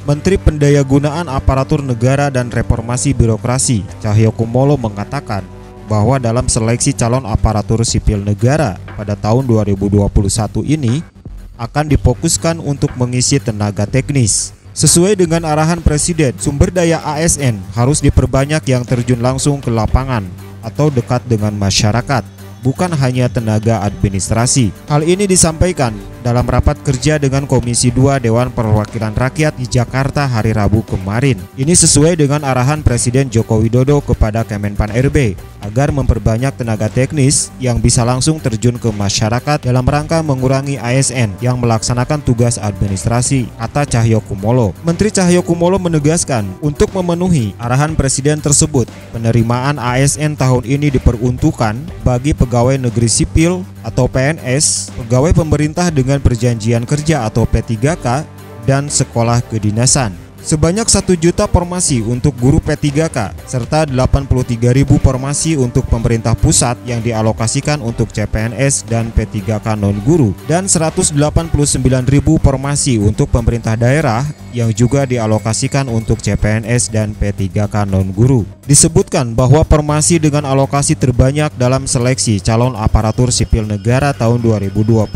Menteri Pendayagunaan Aparatur Negara dan Reformasi Birokrasi Cahyokumolo mengatakan bahwa dalam seleksi calon aparatur sipil negara pada tahun 2021 ini akan difokuskan untuk mengisi tenaga teknis. Sesuai dengan arahan Presiden, sumber daya ASN harus diperbanyak yang terjun langsung ke lapangan atau dekat dengan masyarakat, bukan hanya tenaga administrasi. Hal ini disampaikan dalam rapat kerja dengan Komisi 2 Dewan Perwakilan Rakyat di Jakarta hari Rabu kemarin. Ini sesuai dengan arahan Presiden Joko Widodo kepada Kemenpan RB agar memperbanyak tenaga teknis yang bisa langsung terjun ke masyarakat dalam rangka mengurangi ASN yang melaksanakan tugas administrasi, kata Cahyokumolo. Menteri Cahyokumolo menegaskan untuk memenuhi arahan Presiden tersebut, penerimaan ASN tahun ini diperuntukkan bagi pegawai negeri sipil atau PNS, pegawai pemerintah dengan perjanjian kerja atau P3K, dan sekolah kedinasan. Sebanyak 1 juta formasi untuk guru P3K serta 83.000 formasi untuk pemerintah pusat yang dialokasikan untuk CPNS dan P3K non-guru, dan 189.000 formasi untuk pemerintah daerah yang juga dialokasikan untuk CPNS dan P3K non-guru. Disebutkan bahwa formasi dengan alokasi terbanyak dalam seleksi calon aparatur sipil negara tahun 2021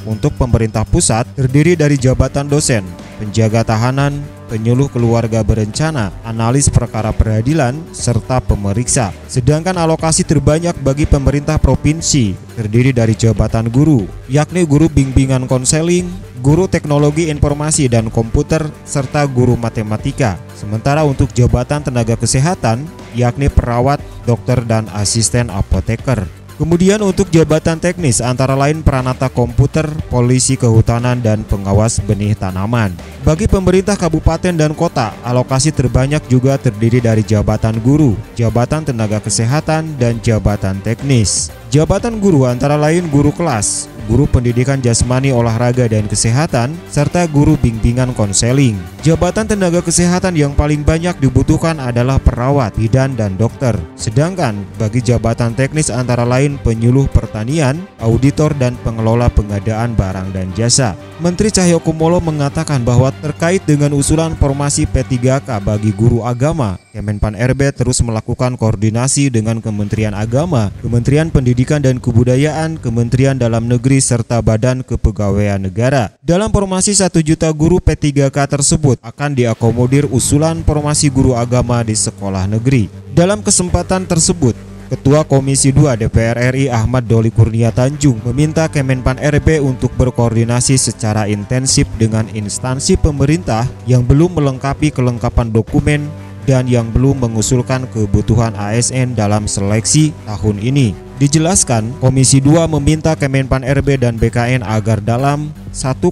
untuk pemerintah pusat terdiri dari jabatan dosen, penjaga tahanan, penyuluh keluarga berencana, analis perkara peradilan, serta pemeriksa. Sedangkan alokasi terbanyak bagi pemerintah provinsi terdiri dari jabatan guru, yakni guru bimbingan konseling, guru teknologi informasi dan komputer, serta guru matematika. Sementara untuk jabatan tenaga kesehatan, yakni perawat, dokter, dan asisten apoteker. Kemudian untuk jabatan teknis antara lain peranata komputer, polisi kehutanan, dan pengawas benih tanaman. Bagi pemerintah kabupaten dan kota, alokasi terbanyak juga terdiri dari jabatan guru, jabatan tenaga kesehatan, dan jabatan teknis. Jabatan guru antara lain guru kelas, guru pendidikan jasmani, olahraga, dan kesehatan, serta guru bimbingan konseling. Jabatan tenaga kesehatan yang paling banyak dibutuhkan adalah perawat, bidan, dan dokter. Sedangkan bagi jabatan teknis antara lain penyuluh pertanian, auditor, dan pengelola pengadaan barang dan jasa. Menteri Cahyokumolo mengatakan bahwa terkait dengan usulan formasi P3K bagi guru agama, Kemenpan RB terus melakukan koordinasi dengan Kementerian Agama, Kementerian Pendidikan dan Kebudayaan, Kementerian Dalam Negeri, serta Badan Kepegawaian Negara. Dalam formasi 1 juta guru P3K tersebut akan diakomodir usulan formasi guru agama di sekolah negeri. Dalam kesempatan tersebut, Ketua Komisi 2 DPR RI Ahmad Doli Kurnia Tanjung meminta Kemenpan RB untuk berkoordinasi secara intensif dengan instansi pemerintah yang belum melengkapi kelengkapan dokumen dan yang belum mengusulkan kebutuhan ASN dalam seleksi tahun ini. Dijelaskan, Komisi 2 meminta Kemenpan RB dan BKN agar dalam 1,3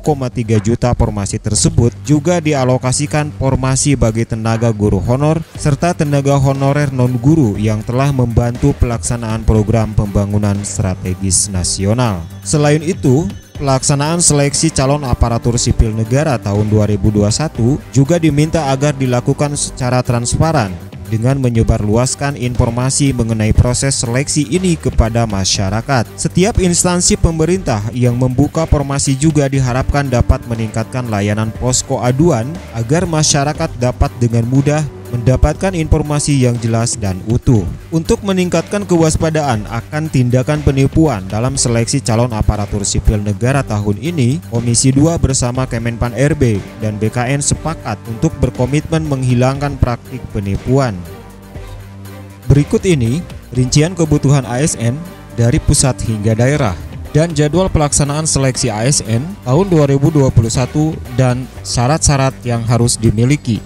juta formasi tersebut juga dialokasikan formasi bagi tenaga guru honor serta tenaga honorer non-guru yang telah membantu pelaksanaan program pembangunan strategis nasional. Selain itu, pelaksanaan seleksi calon aparatur sipil negara tahun 2021 juga diminta agar dilakukan secara transparan dengan menyebarluaskan informasi mengenai proses seleksi ini kepada masyarakat. Setiap instansi pemerintah yang membuka formasi juga diharapkan dapat meningkatkan layanan posko aduan agar masyarakat dapat dengan mudah mendapatkan informasi yang jelas dan utuh. Untuk meningkatkan kewaspadaan akan tindakan penipuan dalam seleksi calon aparatur sipil negara tahun ini, Komisi 2 bersama Kemenpan RB dan BKN sepakat untuk berkomitmen menghilangkan praktik penipuan. Berikut ini rincian kebutuhan ASN dari pusat hingga daerah dan jadwal pelaksanaan seleksi ASN tahun 2021 dan syarat-syarat yang harus dimiliki.